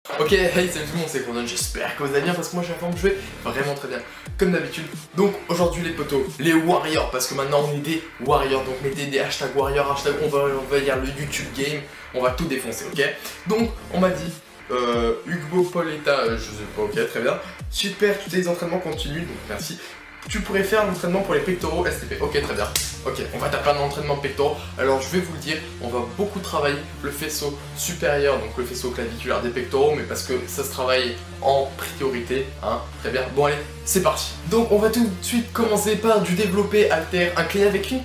Ok, hey, salut tout le monde, c'est Conan, j'espère que vous allez bien parce que moi j'ai la forme, je vais vraiment très bien, comme d'habitude. Donc aujourd'hui les potos, les warriors, parce que maintenant on est des warriors, donc mettez des hashtags warriors, hashtag on va dire le YouTube game, on va tout défoncer, ok. Donc on m'a dit, Hugo Pauletta, je sais pas, ok, très bien, super, tous tes entraînements continuent, donc merci. Tu pourrais faire l'entraînement pour les pectoraux STP. Ok, très bien. Ok, on va taper un entraînement pectoraux. Alors je vais vous le dire, on va beaucoup travailler le faisceau supérieur, donc le faisceau claviculaire des pectoraux, mais parce que ça se travaille en priorité, hein. Très bien. Bon allez, c'est parti. Donc on va tout de suite commencer par du développé halter incliné avec une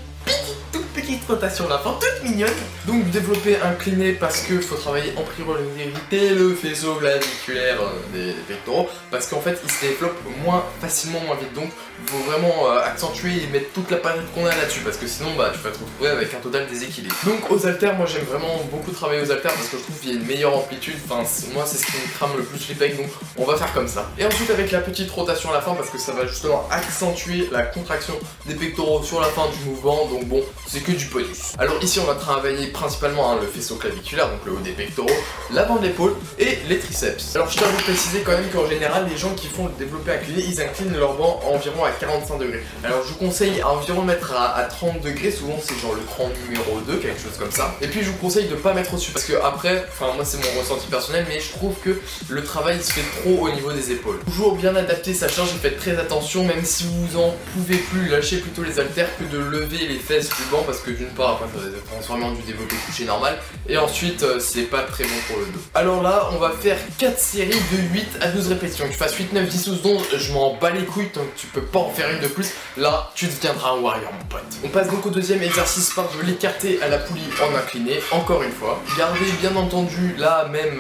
toute petite rotation à la fin, toute mignonne. Donc développer incliné parce que faut travailler en priorité le faisceau claviculaire des pectoraux, parce qu'en fait il se développe moins facilement, moins vite. Donc il faut vraiment accentuer et mettre toute la palette qu'on a là-dessus, parce que sinon bah tu vas te retrouver avec un total déséquilibre. Donc aux haltères, moi j'aime vraiment beaucoup travailler aux haltères parce que je trouve qu'il y a une meilleure amplitude. Enfin moi c'est ce qui me crame le plus les pecs, donc on va faire comme ça. Et ensuite avec la petite rotation à la fin, parce que ça va justement accentuer la contraction des pectoraux sur la fin du mouvement. Donc bon, c'est que du bonus. Alors ici on va travailler principalement le faisceau claviculaire, donc le haut des pectoraux, l'avant de l'épaule et les triceps. Alors je tiens à vous préciser quand même qu'en général les gens qui font le développé incliné, ils inclinent leur banc environ à 45 degrés. Alors je vous conseille à environ mettre à 30 degrés, souvent c'est genre le cran numéro 2, quelque chose comme ça. Et puis je vous conseille de pas mettre au-dessus, parce que après, enfin moi c'est mon ressenti personnel, mais je trouve que le travail se fait trop au niveau des épaules. Toujours bien adapter sa charge et faites très attention, même si vous en pouvez plus, lâchez plutôt les haltères que de lever les fesses du banc, parce que d'une part après ça va être transformé en du développé couché normal, et ensuite c'est pas très bon pour le dos. Alors là on va faire 4 séries de 8 à 12 répétitions, que tu fasses 8, 9, 10 ou 11, je m'en bats les couilles tant que tu peux pas en faire une de plus, là tu deviendras un warrior mon pote. On passe donc au deuxième exercice par de l'écarter à la poulie en incliné, encore une fois. Gardez bien entendu la même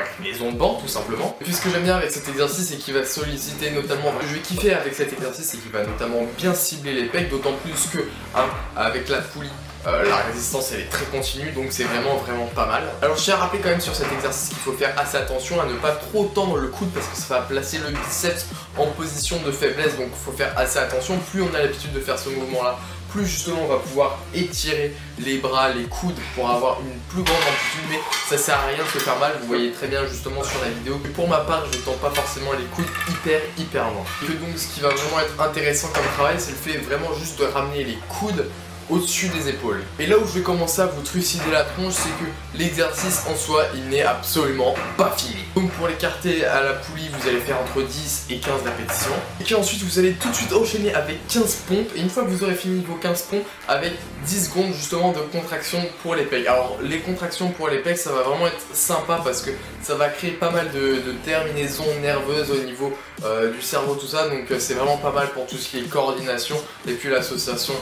inclinaison de banc tout simplement. Et puis ce que j'aime bien avec cet exercice c'est qu'il va solliciter notamment, ce que je vais kiffer avec cet exercice c'est qu'il va notamment bien cibler les pecs, d'autant plus que avec la poulie la résistance elle est très continue, donc c'est vraiment pas mal. Alors je tiens à rappeler quand même sur cet exercice qu'il faut faire assez attention à ne pas trop tendre le coude, parce que ça va placer le biceps en position de faiblesse, donc il faut faire assez attention. Plus on a l'habitude de faire ce mouvement là, plus justement on va pouvoir étirer les bras, les coudes pour avoir une plus grande amplitude, mais ça sert à rien de se faire mal, vous voyez très bien justement sur la vidéo. Et pour ma part je ne tends pas forcément les coudes hyper loin. Et donc ce qui va vraiment être intéressant comme travail, c'est le fait vraiment juste de ramener les coudes au-dessus des épaules. Et là où je vais commencer à vous trucider la tronche, c'est que l'exercice en soi, il n'est absolument pas fini. Donc pour l'écarter à la poulie, vous allez faire entre 10 et 15 répétitions. Et puis ensuite, vous allez tout de suite enchaîner avec 15 pompes. Et une fois que vous aurez fini vos 15 pompes, avec 10 secondes justement de contraction pour les pecs. Alors les contractions pour les pecs, ça va vraiment être sympa parce que ça va créer pas mal de terminaisons nerveuses au niveau du cerveau, tout ça. Donc c'est vraiment pas mal pour tout ce qui est coordination et puis l'association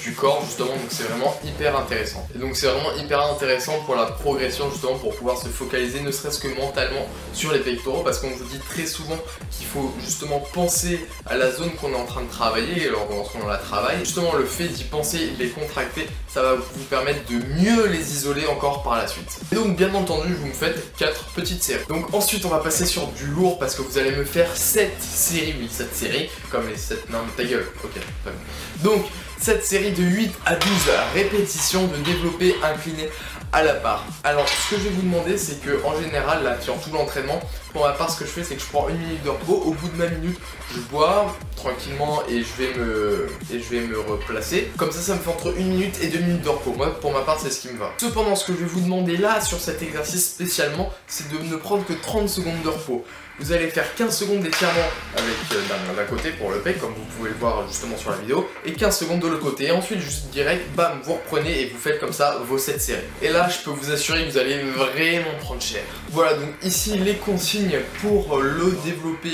du corps justement, donc c'est vraiment hyper intéressant. Et donc c'est vraiment hyper intéressant pour la progression justement, pour pouvoir se focaliser ne serait-ce que mentalement sur les pectoraux, parce qu'on vous dit très souvent qu'il faut justement penser à la zone qu'on est en train de travailler, et lorsqu'on la travaille, justement le fait d'y penser, les contracter, ça va vous permettre de mieux les isoler encore par la suite. Et donc bien entendu vous me faites 4 petites séries. Donc ensuite on va passer sur du lourd, parce que vous allez me faire 7 séries, oui 7 séries, comme les 7, non ta gueule, ok, pas bon. Donc cette série de 8 à 12 répétitions de développé incliné à la barre. Alors ce que je vais vous demander, c'est que en général là sur tout l'entraînement, pour ma part ce que je fais c'est que je prends une minute de repos. Au bout de ma minute je bois tranquillement et je vais me replacer. Comme ça me fait entre 1 minute et 2 minutes de repos. Moi pour ma part c'est ce qui me va. Cependant ce que je vais vous demander là sur cet exercice spécialement, c'est de ne prendre que 30 secondes de repos. Vous allez faire 15 secondes d'étirement avec d'un côté pour le pec, comme vous pouvez le voir justement sur la vidéo, et 15 secondes de l'autre côté. Et ensuite, juste direct, bam, vous reprenez et vous faites comme ça vos 7 séries. Et là, je peux vous assurer que vous allez vraiment prendre cher. Voilà, donc ici, les consignes pour le développé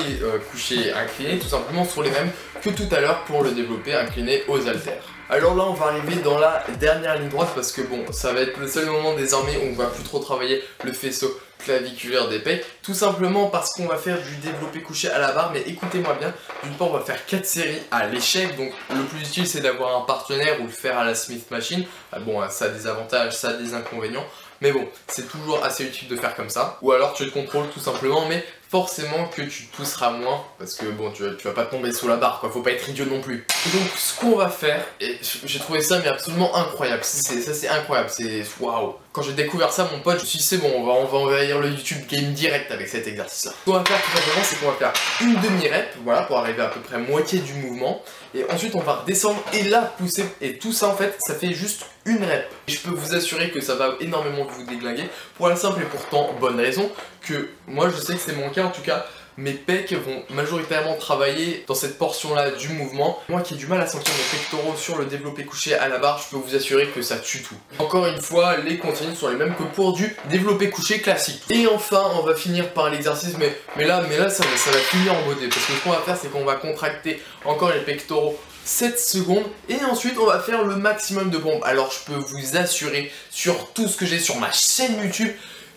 couché incliné, tout simplement, sont les mêmes que tout à l'heure pour le développé incliné aux haltères. Alors là on va arriver dans la dernière ligne droite, parce que bon, ça va être le seul moment désormais où on va plus trop travailler le faisceau claviculaire des pecs, tout simplement parce qu'on va faire du développé couché à la barre. Mais écoutez-moi bien, d'une part on va faire 4 séries à l'échec, donc le plus utile c'est d'avoir un partenaire ou le faire à la Smith Machine. Bon, ça a des avantages, ça a des inconvénients, mais bon, c'est toujours assez utile de faire comme ça. Ou alors tu le contrôles tout simplement, mais forcément que tu te pousseras moins, parce que bon, tu vas pas tomber sous la barre, quoi, faut pas être idiot non plus. Donc ce qu'on va faire, et j'ai trouvé ça mais absolument incroyable, ça c'est incroyable, c'est waouh. Quand j'ai découvert ça, mon pote, je me suis dit c'est bon, on va envahir le YouTube Game direct avec cet exercice-là. Ce qu'on va faire tout simplement, c'est qu'on va faire une demi-rep, voilà, pour arriver à peu près à moitié du mouvement, et ensuite on va redescendre et là pousser, et tout ça en fait, ça fait juste une rep. Et je peux vous assurer que ça va énormément vous déglinguer, pour la simple et pourtant bonne raison, que moi je sais que c'est mon cas en tout cas, mes pecs vont majoritairement travailler dans cette portion-là du mouvement. Moi qui ai du mal à sentir mes pectoraux sur le développé couché à la barre, je peux vous assurer que ça tue tout. Encore une fois, les consignes sont les mêmes que pour du développé couché classique. Et enfin, on va finir par l'exercice, mais là ça va finir en beauté. Parce que ce qu'on va faire, c'est qu'on va contracter encore les pectoraux 7 secondes et ensuite on va faire le maximum de pompes. Alors je peux vous assurer sur tout ce que j'ai sur ma chaîne YouTube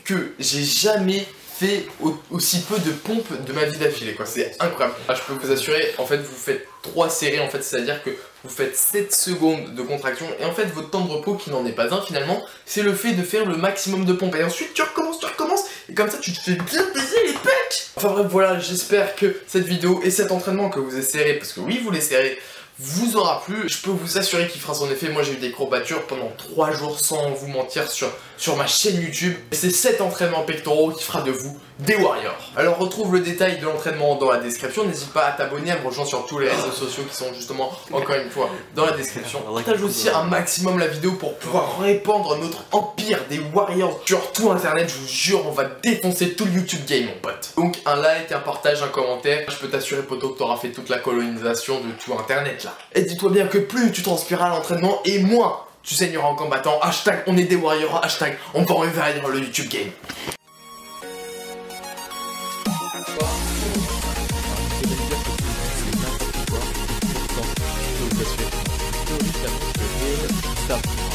que j'ai jamais fait aussi peu de pompes de ma vie d'affilée, quoi, c'est incroyable. Je peux vous assurer, en fait vous faites 3 séries, en fait, c'est-à-dire que vous faites 7 secondes de contraction et en fait votre temps de repos qui n'en est pas un finalement, c'est le fait de faire le maximum de pompes et ensuite tu recommences et comme ça tu te fais bien baiser les pecs. Enfin bref voilà, j'espère que cette vidéo et cet entraînement que vous essayerez, parce que oui vous l'essayerez, vous aura plu. Je peux vous assurer qu'il fera son effet. Moi j'ai eu des courbatures pendant 3 jours sans vous mentir sur ma chaîne YouTube. Et c'est cet entraînement pectoraux qui fera de vous des warriors. Alors retrouve le détail de l'entraînement dans la description. N'hésite pas à t'abonner, à me rejoindre sur tous les réseaux sociaux qui sont justement, encore une fois, dans la description. Partage aussi un maximum la vidéo pour pouvoir répandre notre empire des warriors sur tout internet. Je vous jure, on va défoncer tout le YouTube game mon pote. Donc un like, un partage, un commentaire. Je peux t'assurer poto que t'auras fait toute la colonisation de tout internet là. Et dis-toi bien que plus tu transpireras à l'entraînement et moins tu saigneras en combattant. Hashtag on est des warriors, hashtag on va envahir le YouTube game. Stop.